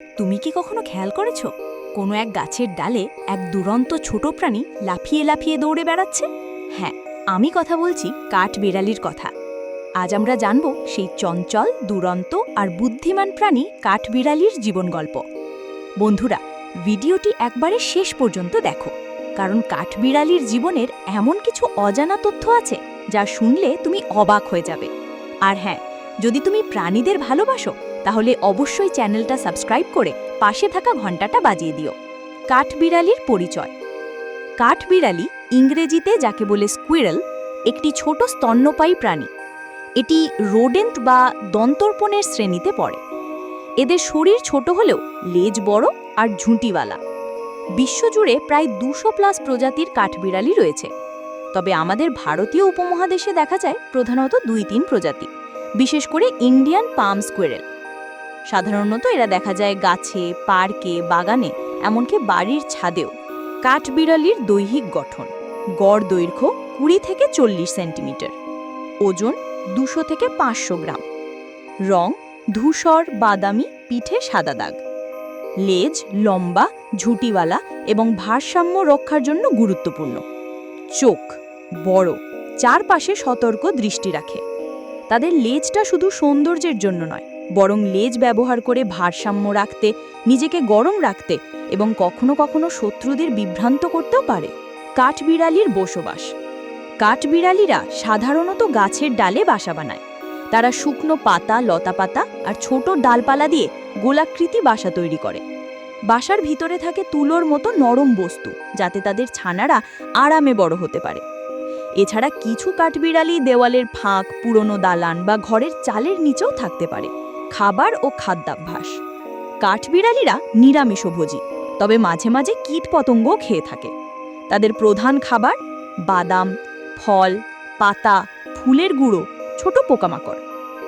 তুমি কি কখনো খেয়াল করেছো কোনো এক গাছের ডালে এক দুরন্ত ছোট প্রাণী লাফিয়ে লাফিয়ে দৌড়ে বেড়াচ্ছে? হ্যাঁ, আমি কথা বলছি কাঠবিড়ালির কথা। আজ আমরা জানব সেই চঞ্চল, দুরন্ত আর বুদ্ধিমান প্রাণী কাঠবিড়ালির জীবন গল্প। বন্ধুরা, ভিডিওটি একবারে শেষ পর্যন্ত দেখো, কারণ কাঠবিড়ালির জীবনের এমন কিছু অজানা তথ্য আছে যা শুনলে তুমি অবাক হয়ে যাবে। আর হ্যাঁ, যদি তুমি প্রাণীদের ভালোবাসো তাহলে অবশ্যই চ্যানেলটা সাবস্ক্রাইব করে পাশে থাকা ঘন্টাটা বাজিয়ে দিও। কাঠবিড়ালির পরিচয়। কাঠবিড়ালি, ইংরেজিতে যাকে বলে স্কুইরেল, একটি ছোট স্তন্যপায়ী প্রাণী। এটি রোডেন্ট বা দন্তর্পণের শ্রেণীতে পড়ে। এদের শরীর ছোট হলেও লেজ বড় আর ঝুঁটিওয়ালা। বিশ্বজুড়ে প্রায় 200+ প্রজাতির কাঠবিড়ালি রয়েছে, তবে আমাদের ভারতীয় উপমহাদেশে দেখা যায় প্রধানত 2-3 প্রজাতি, বিশেষ করে ইন্ডিয়ান পাম স্কুইরেল। সাধারণত এরা দেখা যায় গাছে, পার্কে, বাগানে, এমনকি বাড়ির ছাদেও। কাঠবিড়ালির দৈহিক গঠন: গড় দৈর্ঘ্য 20 থেকে 40 সেন্টিমিটার, ওজন 200 থেকে 500 গ্রাম, রং ধূসর বাদামি, পিঠে সাদা দাগ, লেজ লম্বা, ঝুঁটিওয়ালা এবং ভারসাম্য রক্ষার জন্য গুরুত্বপূর্ণ, চোখ বড়, চারপাশে সতর্ক দৃষ্টি রাখে। তাদের লেজটা শুধু সৌন্দর্যের জন্য নয়, বরং লেজ ব্যবহার করে ভারসাম্য রাখতে, নিজেকে গরম রাখতে এবং কখনো কখনো শত্রুদের বিভ্রান্ত করতেও পারে। কাঠবিড়ালির বসবাস। কাঠবিড়ালিরা সাধারণত গাছের ডালে বাসা বানায়। তারা শুকনো পাতা, লতাপাতা আর ছোট ডালপালা দিয়ে গোলাকৃতি বাসা তৈরি করে। বাসার ভিতরে থাকে তুলোর মতো নরম বস্তু, যাতে তাদের ছানারা আরামে বড় হতে পারে। এছাড়া কিছু কাঠবিড়ালি দেওয়ালের ফাঁক, পুরনো দালান বা ঘরের চালের নিচেও থাকতে পারে। খাবার ও খাদ্যাভ্যাস। কাঠবিড়ালিরা নিরামিষভোজী, তবে মাঝে মাঝে কীটপতঙ্গও খেয়ে থাকে। তাদের প্রধান খাবার বাদাম, ফল, পাতা, ফুলের গুঁড়ো, ছোট পোকামাকড়।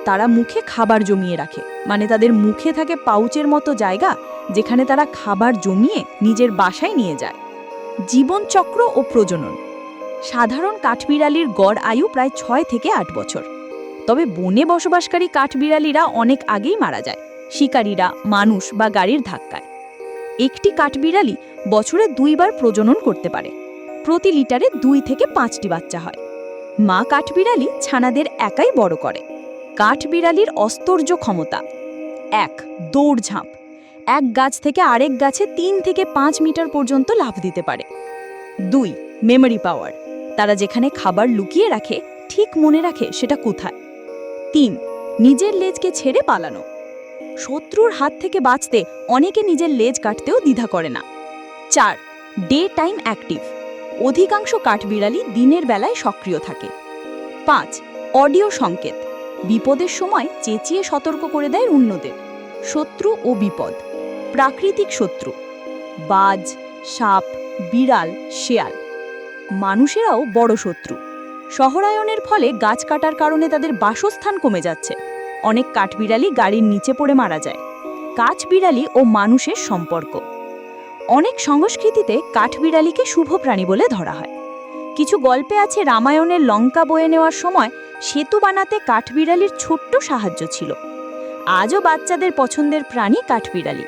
তারা মুখে খাবার জমিয়ে রাখে, মানে তাদের মুখে থাকে পাউচের মতো জায়গা, যেখানে তারা খাবার জমিয়ে নিজের বাসায় নিয়ে যায়। জীবনচক্র ও প্রজনন। সাধারণ কাঠবিড়ালির গড় আয়ু প্রায় 6 থেকে 8 বছর, তবে বনে বসবাসকারী কাঠবিড়ালিরা অনেক আগেই মারা যায়, শিকারীরা, মানুষ বা গাড়ির ধাক্কায়। একটি কাঠবিড়ালি বছরে 2 বার প্রজনন করতে পারে। প্রতি লিটারে 2 থেকে 5টি বাচ্চা হয়। মা কাঠবিড়ালি ছানাদের একাই বড় করে। কাঠবিড়ালির আশ্চর্য ক্ষমতা: 1. দৌড়ঝাঁপ। এক গাছ থেকে আরেক গাছে 3 থেকে 5 মিটার পর্যন্ত লাফ দিতে পারে। 2. মেমোরি পাওয়ার। তারা যেখানে খাবার লুকিয়ে রাখে ঠিক মনে রাখে সেটা কোথায়। 3. নিজের লেজকে ছেড়ে পালানো। শত্রুর হাত থেকে বাঁচতে অনেকে নিজের লেজ কাটতেও দ্বিধা করে না। 4. Day time active. অধিকাংশ কাঠবিড়ালি দিনের বেলায় সক্রিয় থাকে। 5. অডিও সংকেত। বিপদের সময় চেঁচিয়ে সতর্ক করে দেয় অন্যদের। শত্রু ও বিপদ। প্রাকৃতিক শত্রু: বাজ, সাপ, বিড়াল, শেয়াল। মানুষেরাও বড় শত্রু। শহরায়নের ফলে গাছ কাটার কারণে তাদের বাসস্থান কমে যাচ্ছে। অনেক কাঠবিড়ালি গাড়ির নিচে পড়ে মারা যায়। কাঠবিড়ালি ও মানুষের সম্পর্ক। অনেক সংস্কৃতিতে কাঠবিড়ালিকে শুভ প্রাণী বলে ধরা হয়। কিছু গল্পে আছে রামায়ণের লঙ্কা বয়ে নেওয়ার সময় সেতু বানাতে কাঠবিড়ালির ছোট্ট সাহায্য ছিল। আজও বাচ্চাদের পছন্দের প্রাণী কাঠবিড়ালি।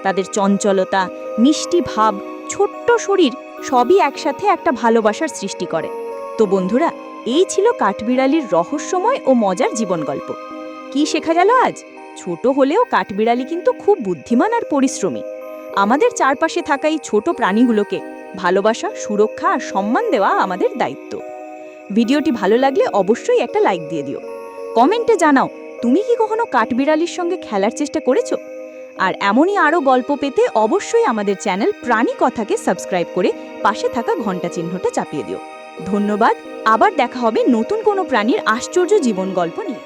তাদের চঞ্চলতা, মিষ্টি ভাব, ছোট্ট শরীর সবই একসাথে একটা ভালোবাসার সৃষ্টি করে। তো বন্ধুরা, এই ছিল কাঠবিড়ালির রহস্যময় ও মজার জীবন গল্প। কি শেখা গেল আজ? ছোট হলেও কাঠবিড়ালি কিন্তু খুব বুদ্ধিমান আর পরিশ্রমী। আমাদের চারপাশে থাকা এই ছোট প্রাণীগুলোকে ভালোবাসা, সুরক্ষা আর সম্মান দেওয়া আমাদের দায়িত্ব। ভিডিওটি ভালো লাগলে অবশ্যই একটা লাইক দিয়ে দিও। কমেন্টে জানাও তুমি কি কখনো কাঠবিড়ালির সঙ্গে খেলার চেষ্টা করেছো? আর এমনই আরও গল্প পেতে অবশ্যই আমাদের চ্যানেল প্রাণী কথাকে সাবস্ক্রাইব করে পাশে থাকা ঘন্টা চিহ্নটা চাপিয়ে দিও। ধন্যবাদ। আবার দেখা হবে নতুন কোনো প্রাণীর আশ্চর্য জীবন গল্প নিয়ে।